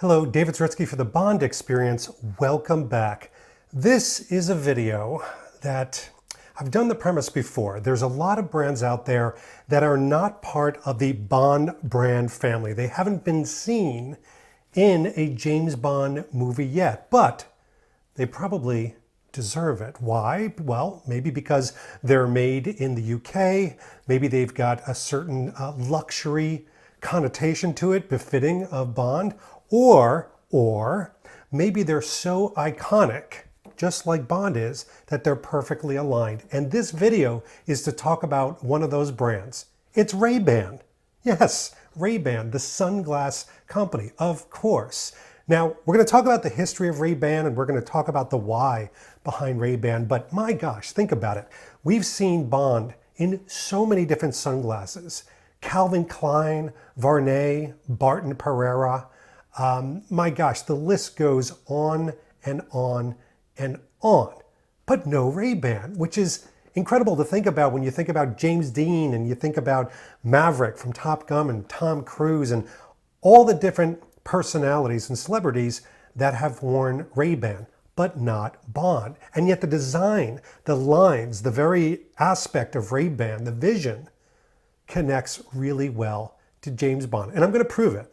Hello, David Zaretsky for the Bond Experience. Welcome back. This is a video that I've done the premise before. There's a lot of brands out there that are not part of the Bond brand family. They haven't been seen in a James Bond movie yet, but they probably deserve it. Why? Well, maybe because they're made in the UK. Maybe they've got a certain luxury connotation to it, befitting of Bond. Or maybe they're so iconic, just like Bond is, that they're perfectly aligned. And this video is to talk about one of those brands. It's RayBan. Yes, RayBan, the sunglass company, of course. Now, we're going to talk about the history of RayBan and we're going to talk about the why behind RayBan. But my gosh, think about it. We've seen Bond in so many different sunglasses. Calvin Klein, Varney, Barton Pereira. My gosh, the list goes on and on and on. But no RayBan, which is incredible to think about when you think about James Dean and you think about Maverick from Top Gun and Tom Cruise and all the different personalities and celebrities that have worn RayBan, but not Bond. And yet the design, the lines, the very aspect of RayBan, the vision, connects really well to James Bond. And I'm going to prove it.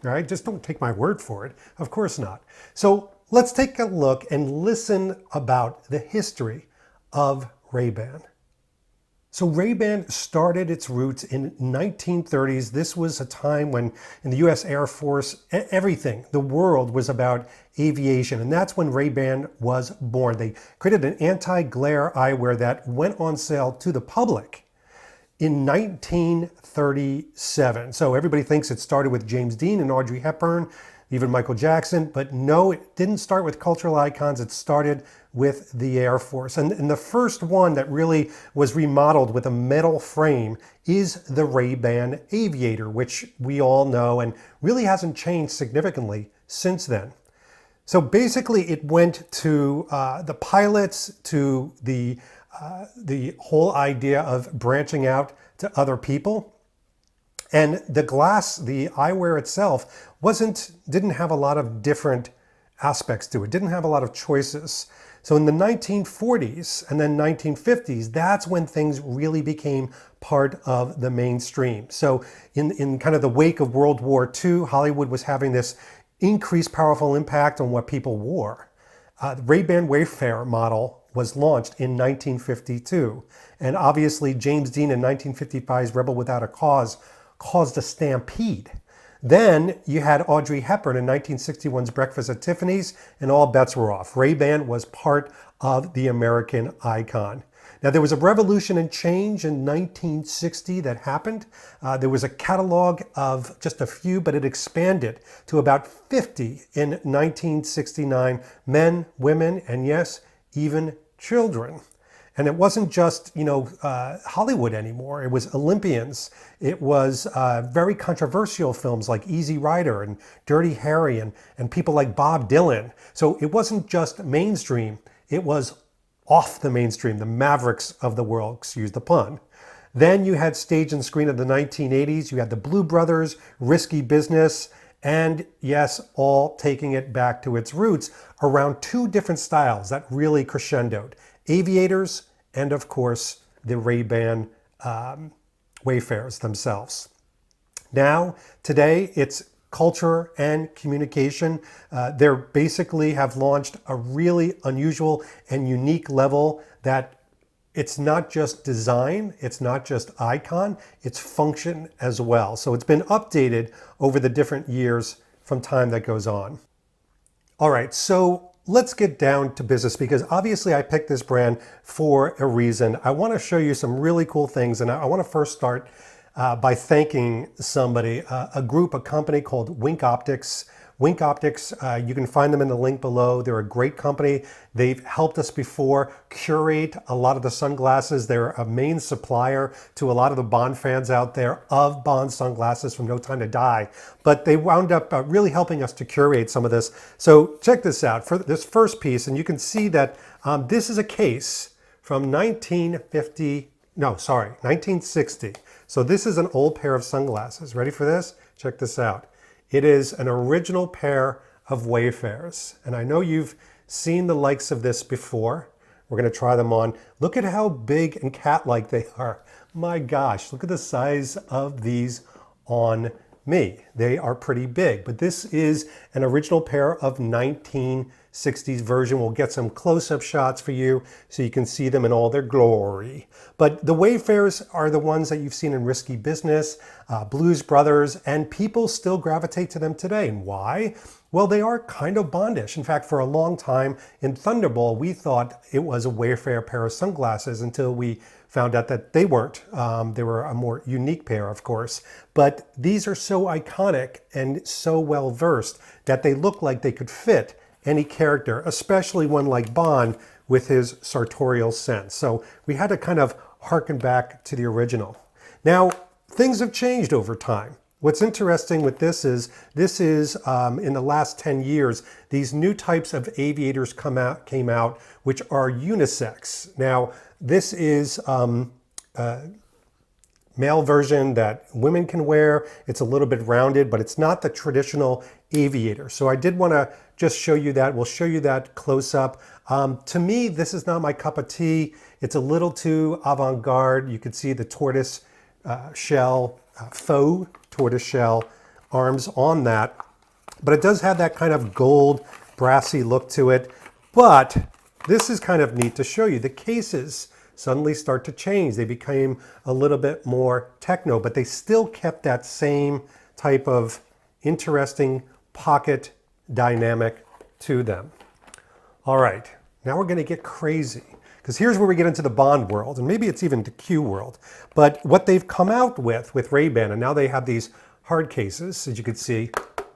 All right, just don't take my word for it. Of course not. So let's take a look and listen about the history of RayBan. So RayBan started its roots in 1930s. This was a time when in the US Air Force, everything, the world was about aviation. And that's when RayBan was born. They created an anti-glare eyewear that went on sale to the public in 1937. So everybody thinks it started with James Dean and Audrey Hepburn, even Michael Jackson, but no, it didn't start with cultural icons. It started with the Air Force. And the first one that really was remodeled with a metal frame is the RayBan Aviator, which we all know and really hasn't changed significantly since then. So basically it went to the pilots, to the whole idea of branching out to other people. And the glass, the eyewear itself, didn't have a lot of different aspects to it, didn't have a lot of choices. So in the 1940s and then 1950s, that's when things really became part of the mainstream. So in kind of the wake of World War II, Hollywood was having this increased powerful impact on what people wore. The RayBan Wayfarer model was launched in 1952. And obviously James Dean in 1955's Rebel Without a Cause caused a stampede. Then you had Audrey Hepburn in 1961's Breakfast at Tiffany's, and all bets were off. RayBan was part of the American icon. Now, there was a revolution and change in 1960 that happened. There was a catalog of just a few, but it expanded to about 50 in 1969. Men, women, and yes, even children. And it wasn't just, Hollywood anymore. It was Olympians. It was very controversial films like Easy Rider and Dirty Harry and people like Bob Dylan. So it wasn't just mainstream. It was off the mainstream, the Mavericks of the world, excuse the pun. Then you had stage and screen of the 1980s. You had the Blue Brothers, Risky Business, and yes, all taking it back to its roots around two different styles that really crescendoed. Aviators and, of course, the RayBan Wayfarers themselves. Now, today, it's culture and communication. They basically have launched a really unusual and unique level that it's not just design, it's not just icon, it's function as well. So it's been updated over the different years from time that goes on. All right, so let's get down to business because obviously I picked this brand for a reason. I want to show you some really cool things, and I want to first start by thanking somebody, a company called Wink Optics. Wink Optics, you can find them in the link below. They're a great company. They've helped us before curate a lot of the sunglasses. They're a main supplier to a lot of the Bond fans out there of Bond sunglasses from No Time to Die. But they wound up really helping us to curate some of this. So check this out for this first piece, and you can see that this is a case from 1960. So this is an old pair of sunglasses. Ready for this? Check this out. It is an original pair of Wayfarers. And I know you've seen the likes of this before. We're going to try them on. Look at how big and cat-like they are. My gosh, look at the size of these on me. They are pretty big, but this is an original pair of 1960s version. We'll get some close-up shots for you so you can see them in all their glory. But the Wayfarers are the ones that you've seen in Risky Business, Blues Brothers, and people still gravitate to them today. And why? Well, they are kind of Bondish. In fact, for a long time in Thunderball, we thought it was a Wayfarer pair of sunglasses until we found out that they weren't. They were a more unique pair, of course. But these are so iconic and so well versed that they look like they could fit any character, especially one like Bond with his sartorial sense. So we had to kind of harken back to the original. Now, things have changed over time. What's interesting with this is in the last 10 years, these new types of aviators came out, which are unisex. Now, this is a male version that women can wear. It's a little bit rounded, but it's not the traditional aviator. So I did want to just show you that. We'll show you that close up. To me, this is not my cup of tea. It's a little too avant-garde. You can see the tortoise shell, faux tortoise shell arms on that. But it does have that kind of gold, brassy look to it. But this is kind of neat to show you. The cases suddenly start to change. They became a little bit more techno, but they still kept that same type of interesting pocket dynamic to them. All right, now we're going to get crazy, because here's where we get into the Bond world, and maybe it's even the Q world. But what they've come out with RayBan, and now they have these hard cases, as you can see,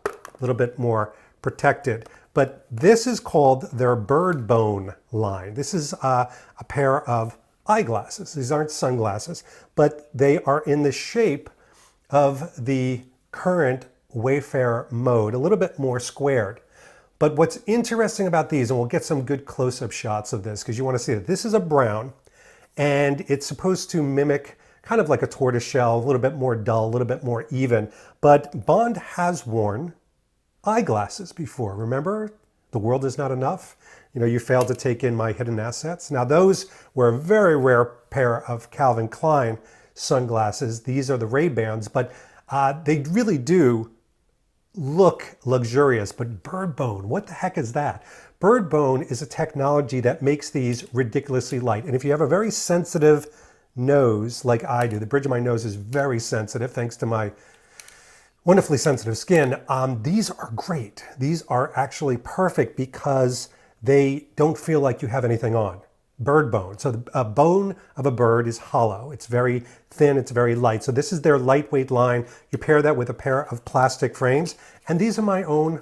a little bit more protected. But this is called their Bird Bone line. This is a pair of eyeglasses. These aren't sunglasses, but they are in the shape of the current Wayfarer mode, a little bit more squared. But what's interesting about these, and we'll get some good close-up shots of this because you want to see that this is a brown, and it's supposed to mimic kind of like a tortoise shell, a little bit more dull, a little bit more even. But Bond has worn eyeglasses before. Remember, The World Is Not Enough? You know, you failed to take in my hidden assets. Now, those were a very rare pair of Calvin Klein sunglasses. These are the Ray-Bans, but they really do look luxurious. But bird bone, what the heck is that? Bird bone is a technology that makes these ridiculously light. And if you have a very sensitive nose, like I do, the bridge of my nose is very sensitive thanks to my wonderfully sensitive skin. These are great. These are actually perfect because they don't feel like you have anything on. Bird bone. So a bone of a bird is hollow. It's very thin. It's very light. So this is their lightweight line. You pair that with a pair of plastic frames. And these are my own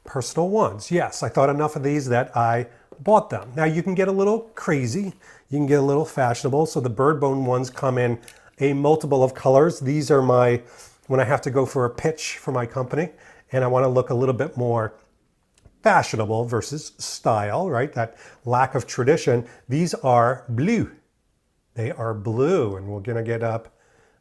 personal ones. Yes, I thought enough of these that I bought them. Now you can get a little crazy. You can get a little fashionable. So the bird bone ones come in a multiple of colors. These are my, when I have to go for a pitch for my company and I want to look a little bit more fashionable versus style, right? That lack of tradition. These are blue. They are blue, and we're gonna get up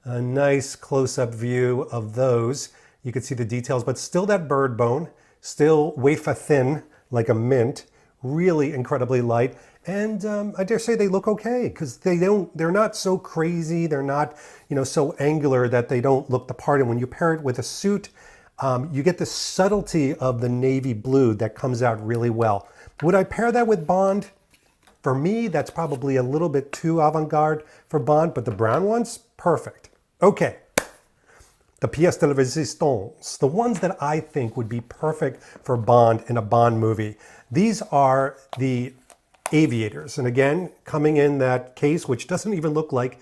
a nice close-up view of those. You can see the details, but still that bird bone, still wafer thin like a mint, really incredibly light. And I dare say they look okay because they're not so crazy. They're not, you know, so angular that they don't look the part. And when you pair it with a suit, you get the subtlety of the navy blue that comes out really well. Would I pair that with Bond? For me, that's probably a little bit too avant-garde for Bond, but the brown ones, perfect. Okay, the pièce de la résistance, the ones that I think would be perfect for Bond in a Bond movie. These are the Aviators. And again, coming in that case, which doesn't even look like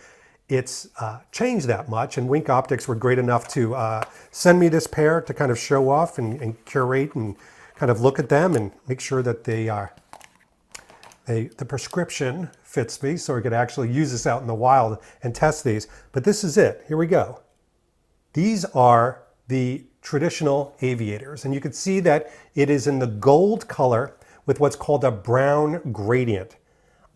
it's changed that much, and Wink Optics were great enough to send me this pair to kind of show off and curate and kind of look at them and make sure that the prescription fits me so I could actually use this out in the wild and test these. But this is it. Here we go. These are the traditional Aviators, and you can see that it is in the gold color with what's called a brown gradient.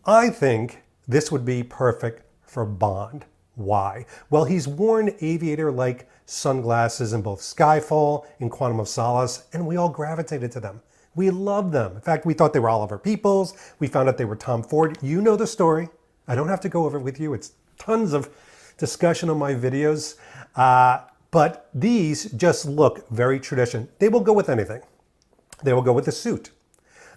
I think this would be perfect for Bond. Why? Well, he's worn aviator-like sunglasses in both Skyfall and Quantum of Solace, and we all gravitated to them. We loved them. In fact, we thought they were Oliver Peoples. We found out they were Tom Ford. You know the story. I don't have to go over it with you. It's tons of discussion on my videos. But these just look very traditional. They will go with anything. They will go with a suit.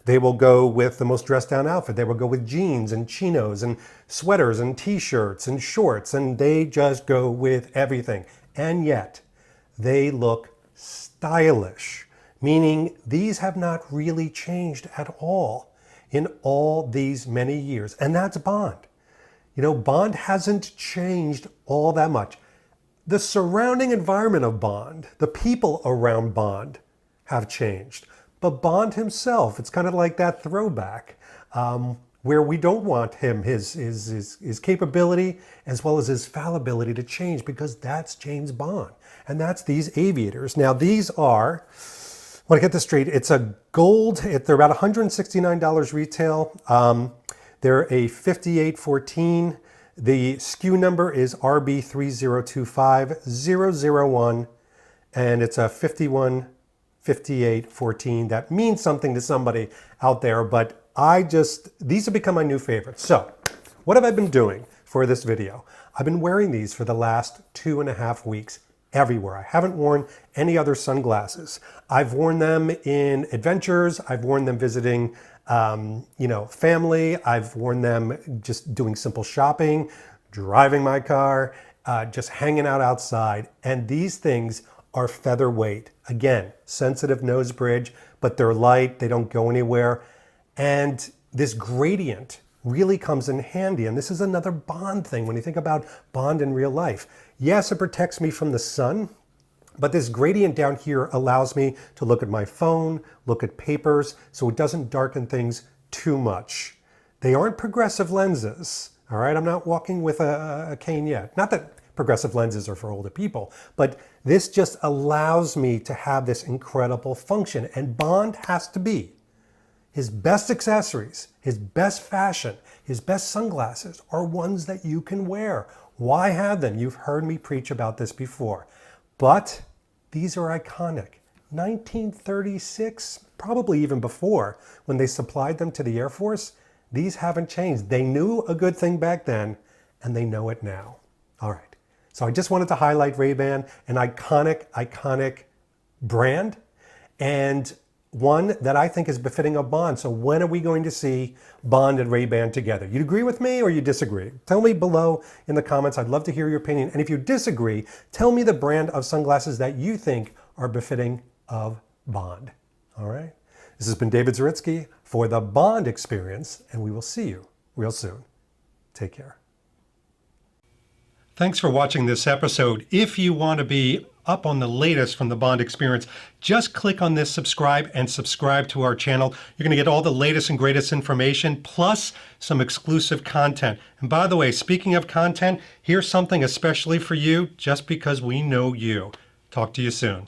They will go with the most dressed down outfit. They will go with jeans and chinos and sweaters and t-shirts and shorts, and they just go with everything. And yet they look stylish, meaning these have not really changed at all in all these many years. And that's Bond. You know, Bond hasn't changed all that much. The surrounding environment of Bond, the people around Bond have changed. But Bond himself, it's kind of like that throwback where we don't want him, his capability as well as his fallibility to change, because that's James Bond. And that's these Aviators. Now these are, I want to get this straight, it's a gold, they're about $169 retail. They're a 5814. The SKU number is RB3025001, and it's a 515814. That means something to somebody out there, but these have become my new favorites. So what have I been doing for this video? I've been wearing these for the last 2.5 weeks everywhere. I haven't worn any other sunglasses. I've worn them in adventures. I've worn them visiting family. I've worn them just doing simple shopping, driving my car, just hanging out outside. And these things are featherweight. Again, sensitive nose bridge, but they're light. They don't go anywhere. And this gradient really comes in handy. And this is another Bond thing when you think about Bond in real life. Yes, it protects me from the sun, but this gradient down here allows me to look at my phone, look at papers, so it doesn't darken things too much. They aren't progressive lenses, all right? I'm not walking with a cane yet. Not that progressive lenses are for older people, but this just allows me to have this incredible function. And Bond has to be. His best accessories, his best fashion, his best sunglasses are ones that you can wear. Why have them? You've heard me preach about this before. But these are iconic. 1936, probably even before, when they supplied them to the Air Force, these haven't changed. They knew a good thing back then, and they know it now. All right. So I just wanted to highlight RayBan, an iconic brand, and one that I think is befitting of Bond. So when are we going to see Bond and RayBan together? You agree with me or you disagree? Tell me below in the comments. I'd love to hear your opinion. And if you disagree, tell me the brand of sunglasses that you think are befitting of Bond. All right? This has been David Zaritsky for the Bond Experience, and we will see you real soon. Take care. Thanks for watching this episode. If you want to be up on the latest from the Bond Experience, just click on this subscribe and subscribe to our channel. You're going to get all the latest and greatest information, plus some exclusive content. And by the way, speaking of content, here's something especially for you, just because we know you. Talk to you soon.